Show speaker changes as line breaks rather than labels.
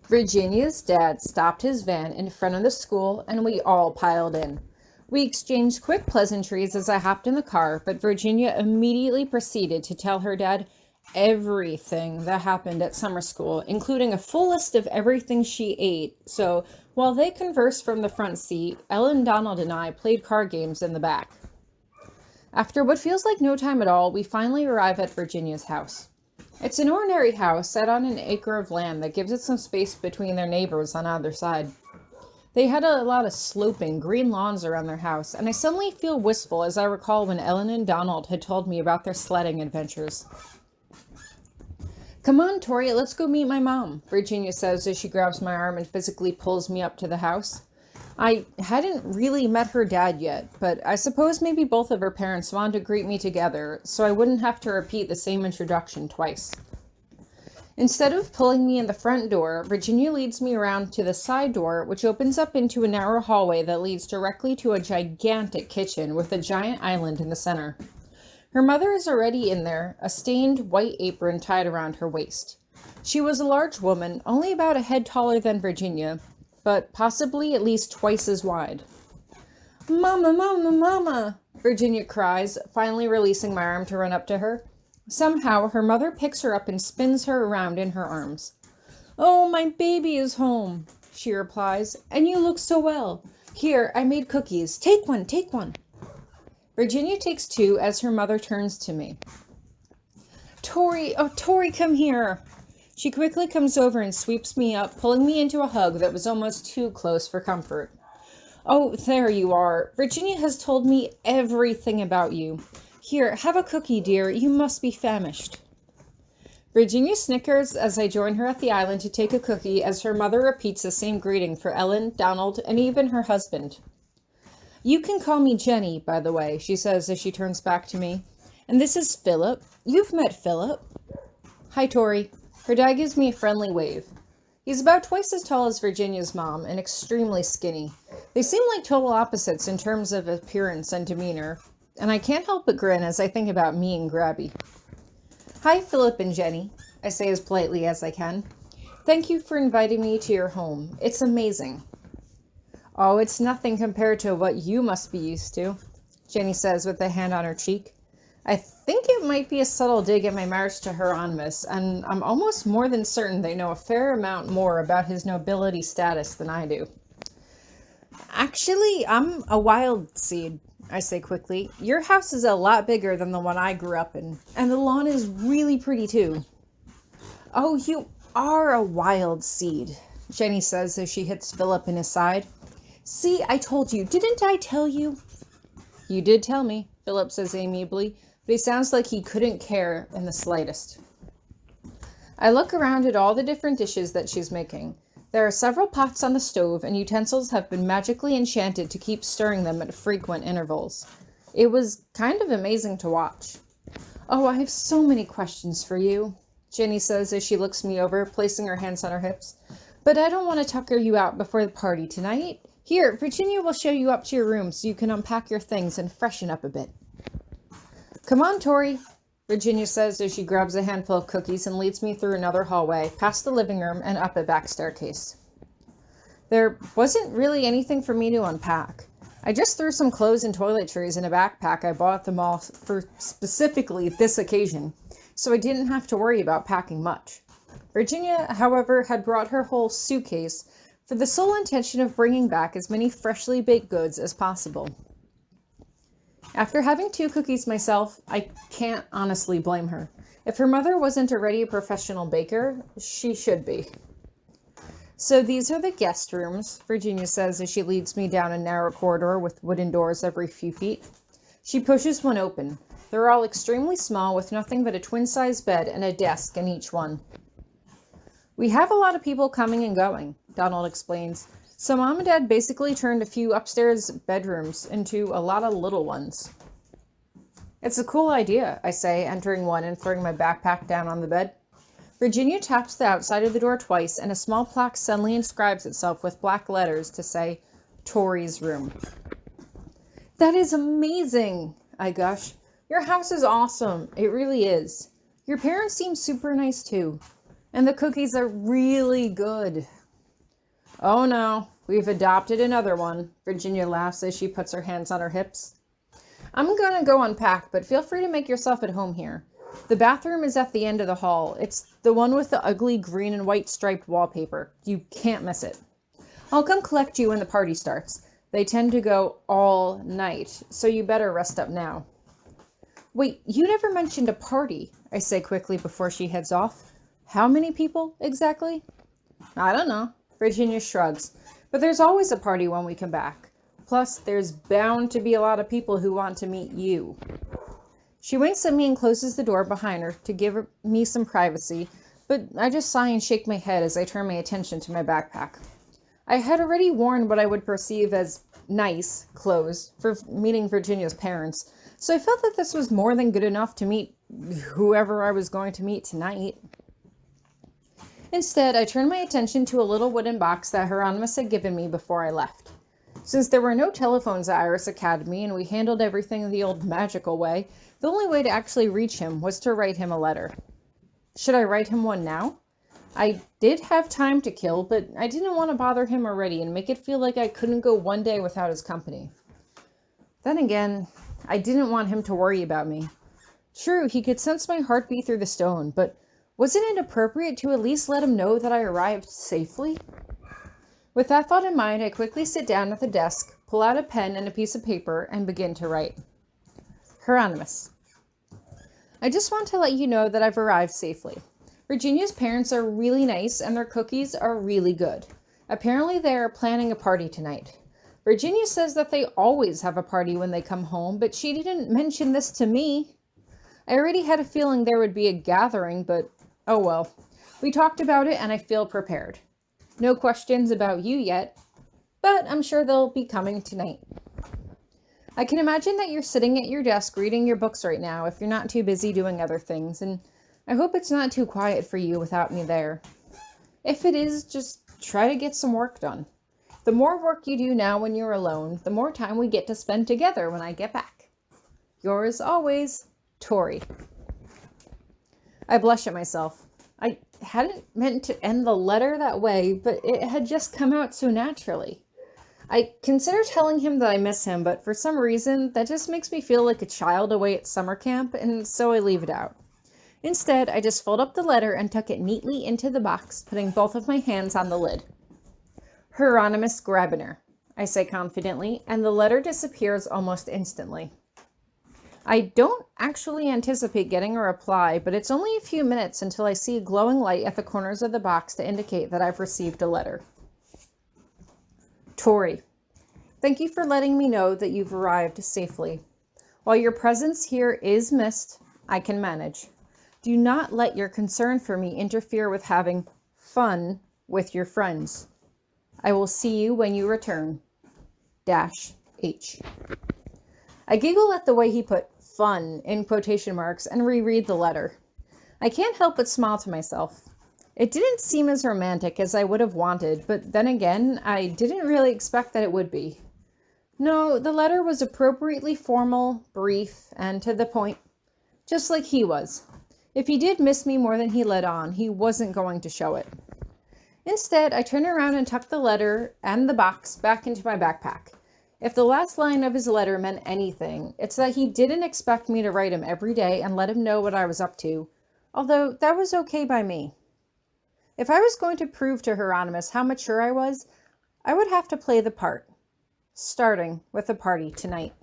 Virginia's dad stopped his van in front of the school and we all piled in. We exchanged quick pleasantries as I hopped in the car, but Virginia immediately proceeded to tell her dad everything that happened at summer school, including a full list of everything she ate. So while they conversed from the front seat, Ellen, Donald, and I played card games in the back. After what feels like no time at all, we finally arrive at Virginia's house. It's an ordinary house set on an acre of land that gives it some space between their neighbors on either side. They had a lot of sloping green lawns around their house, and I suddenly feel wistful as I recall when Ellen and Donald had told me about their sledding adventures. "Come on, Tori, let's go meet my mom," Virginia says as she grabs my arm and physically pulls me up to the house. I hadn't really met her dad yet, but I suppose maybe both of her parents wanted to greet me together, so I wouldn't have to repeat the same introduction twice. Instead of pulling me in the front door, Virginia leads me around to the side door, which opens up into a narrow hallway that leads directly to a gigantic kitchen with a giant island in the center. Her mother is already in there, a stained white apron tied around her waist. She was a large woman, only about a head taller than Virginia, but possibly at least twice as wide. "Mama, mama, mama," Virginia cries, finally releasing my arm to run up to her. Somehow, her mother picks her up and spins her around in her arms. "Oh, my baby is home," she replies, "and you look so well. Here, I made cookies. Take one, take one." Virginia takes two as her mother turns to me. "Tori, oh, Tori, come here." She quickly comes over and sweeps me up, pulling me into a hug that was almost too close for comfort. "Oh, there you are. Virginia has told me everything about you. Here, have a cookie, dear. You must be famished." Virginia snickers as I join her at the island to take a cookie as her mother repeats the same greeting for Ellen, Donald, and even her husband. "You can call me Jenny, by the way," she says as she turns back to me. "And this is Philip. You've met Philip." "Hi, Tori." Her dad gives me a friendly wave. He's about twice as tall as Virginia's mom and extremely skinny. They seem like total opposites in terms of appearance and demeanor, and I can't help but grin as I think about me and Grabby. "Hi, Philip and Jenny," I say as politely as I can. "Thank you for inviting me to your home. It's amazing." "Oh, it's nothing compared to what you must be used to," Jenny says with a hand on her cheek. I think it might be a subtle dig at my marriage to Hieronymous, and I'm almost more than certain they know a fair amount more about his nobility status than I do. "Actually, I'm a wild seed," I say quickly. "Your house is a lot bigger than the one I grew up in, and the lawn is really pretty too." "Oh, you are a wild seed," Jenny says as she hits Philip in his side. "See, I told you. Didn't I tell you?" "You did tell me," Philip says amiably, but he sounds like he couldn't care in the slightest. I look around at all the different dishes that she's making. There are several pots on the stove, and utensils have been magically enchanted to keep stirring them at frequent intervals. It was kind of amazing to watch. "Oh, I have so many questions for you," Jenny says as she looks me over, placing her hands on her hips. "But I don't want to tucker you out before the party tonight. Here, Virginia will show you up to your room so you can unpack your things and freshen up a bit." "Come on, Tori," Virginia says as she grabs a handful of cookies and leads me through another hallway, past the living room and up a back staircase. There wasn't really anything for me to unpack. I just threw some clothes and toiletries in a backpack I bought at the mall for specifically this occasion, so I didn't have to worry about packing much. Virginia, however, had brought her whole suitcase for the sole intention of bringing back as many freshly baked goods as possible. After having 2 cookies myself, I can't honestly blame her. If her mother wasn't already a professional baker, she should be. "So these are the guest rooms," Virginia says as she leads me down a narrow corridor with wooden doors every few feet. She pushes one open. They're all extremely small with nothing but a twin-size bed and a desk in each one. "We have a lot of people coming and going," Donald explains. "So Mom and Dad basically turned a few upstairs bedrooms into a lot of little ones." "It's a cool idea," I say, entering one and throwing my backpack down on the bed. Virginia taps the outside of the door twice, and a small plaque suddenly inscribes itself with black letters to say, "Tori's room." "That is amazing," I gush. "Your house is awesome. It really is. Your parents seem super nice too. And the cookies are really good. Oh no, we've adopted another one, Virginia laughs as she puts her hands on her hips. I'm gonna go unpack, but feel free to make yourself at home here. The bathroom is at the end of the hall. It's the one with the ugly green and white striped wallpaper. You can't miss it. I'll come collect you when the party starts. They tend to go all night, so you better rest up now. Wait, you never mentioned a party, I say quickly before she heads off. How many people, exactly? I don't know, Virginia shrugs. But there's always a party when we come back. Plus, there's bound to be a lot of people who want to meet you. She winks at me and closes the door behind her to give me some privacy, but I just sigh and shake my head as I turn my attention to my backpack. I had already worn what I would perceive as nice clothes for meeting Virginia's parents, so I felt that this was more than good enough to meet whoever I was going to meet tonight. Instead, I turned my attention to a little wooden box that Hieronymous had given me before I left. Since there were no telephones at Iris Academy and we handled everything the old magical way, the only way to actually reach him was to write him a letter. Should I write him one now? I did have time to kill, but I didn't want to bother him already and make it feel like I couldn't go one day without his company. Then again, I didn't want him to worry about me. True, he could sense my heartbeat through the stone, but wasn't it appropriate to at least let him know that I arrived safely? With that thought in mind, I quickly sit down at the desk, pull out a pen and a piece of paper, and begin to write. Hieronymous. I just want to let you know that I've arrived safely. Virginia's parents are really nice and their cookies are really good. Apparently they are planning a party tonight. Virginia says that they always have a party when they come home, but she didn't mention this to me. I already had a feeling there would be a gathering, but oh well. We talked about it and I feel prepared. No questions about you yet, but I'm sure they'll be coming tonight. I can imagine that you're sitting at your desk reading your books right now if you're not too busy doing other things, and I hope it's not too quiet for you without me there. If it is, just try to get some work done. The more work you do now when you're alone, the more time we get to spend together when I get back. Yours always, Tori. I blush at myself. I hadn't meant to end the letter that way, but it had just come out so naturally. I consider telling him that I miss him, but for some reason, that just makes me feel like a child away at summer camp, and so I leave it out. Instead, I just fold up the letter and tuck it neatly into the box, putting both of my hands on the lid. Hieronymous Grabiner, I say confidently, and the letter disappears almost instantly. I don't actually anticipate getting a reply, but it's only a few minutes until I see a glowing light at the corners of the box to indicate that I've received a letter. Tori, thank you for letting me know that you've arrived safely. While your presence here is missed, I can manage. Do not let your concern for me interfere with having fun with your friends. I will see you when you return. H. I giggle at the way he put fun in quotation marks and reread the letter. I can't help but smile to myself. It didn't seem as romantic as I would have wanted, but then again, I didn't really expect that it would be. No, the letter was appropriately formal, brief, and to the point, just like he was. If he did miss me more than he let on, he wasn't going to show it. Instead, I turn around and tuck the letter and the box back into my backpack. If the last line of his letter meant anything, it's that he didn't expect me to write him every day and let him know what I was up to, although that was okay by me. If I was going to prove to Hieronymous how mature I was, I would have to play the part, starting with the party tonight.